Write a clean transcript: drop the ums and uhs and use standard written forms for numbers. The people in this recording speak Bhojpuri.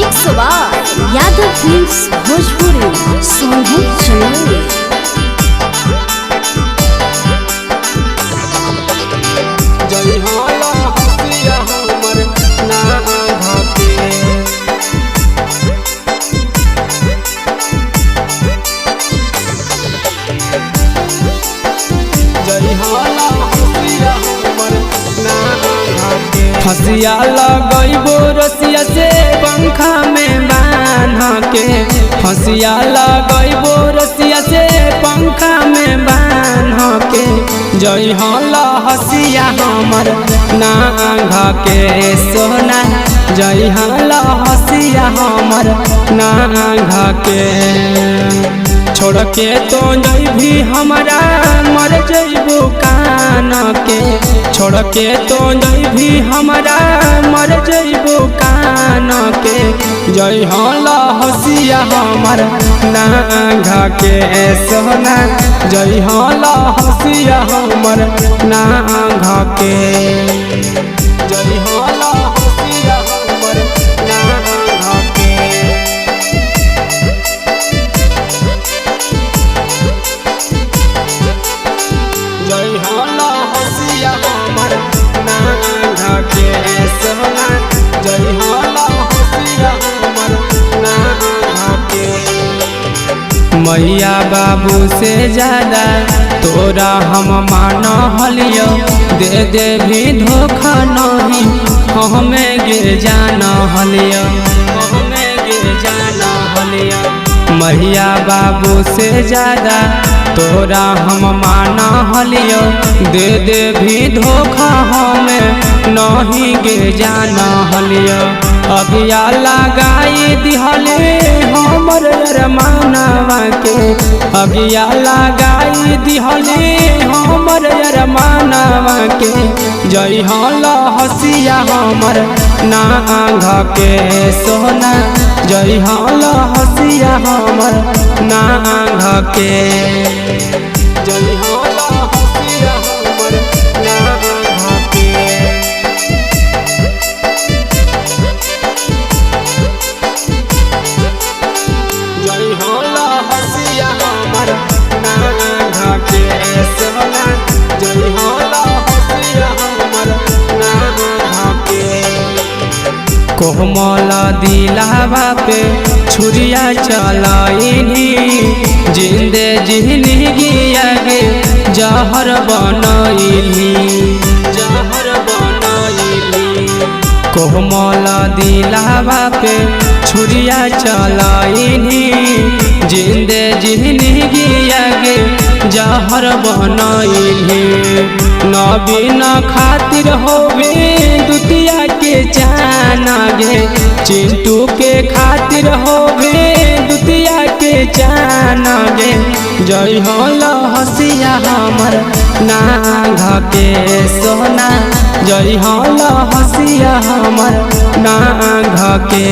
Mix by Yadav films Bhojpuri Sonu Chandel. जय होला हसिया हमर ना धके जय होला हसिया हमर ना धके हसिया लगइबो रसिया से पंखा में बांध के हसिया लगइबो रसिया से पंखा में बांध के जय होला हसिया हमर नांग के सोना जय होला हसिया हमर नांग के छोड़ के तो जइभी हमरा मर जइबो कान के छोड़ के तो जइभी हमरा मर जइबो कान के जय होला हसिया हमर नांग के सोना जय होला हसिया हमर नांग के जय होला हसिया हमर नांग के जय होला हसिया हमर नांग के सोना जय होला हसिया हमर नांग के मैया बाबू से ज्यादा तोरा हम मान हलियो दे दे भी धोखा नहीं हमें गिर जाना हलियो हमें गिर जाना हलियो मैया बाबू से ज्यादा तोरा हम मान हलियो दे दे भी धोखा हमें नहीं गिर जाना हलियो अगिया लगाई दिहले हमर अरमानवा के अगिया लगाई दिहले हमर अरमानवा के जय होला हसिया हमर नांग के सोना जय होला हसिया हमर नांग के जय होला हसिया हमर नांग के जय होला हसिया हमर नांग के सोना जय होला हसिया हमर नांग के कोमल दिलावा पे छुरिया चलाइनी जिंदे जिंदगी आगे जहर बनइली जहर बनइली कोमल दिलावा पे छुरिया चलाइनी जिंदे जिंदगी आगे जहर बनइली नबीन खातिर होवे दुतिया के जाना गे चिंटू के खातिर होवे दुतिया के जाना गे जय होला हसिया हमर नांग के सोना जय होला हसिया हमर नांग के।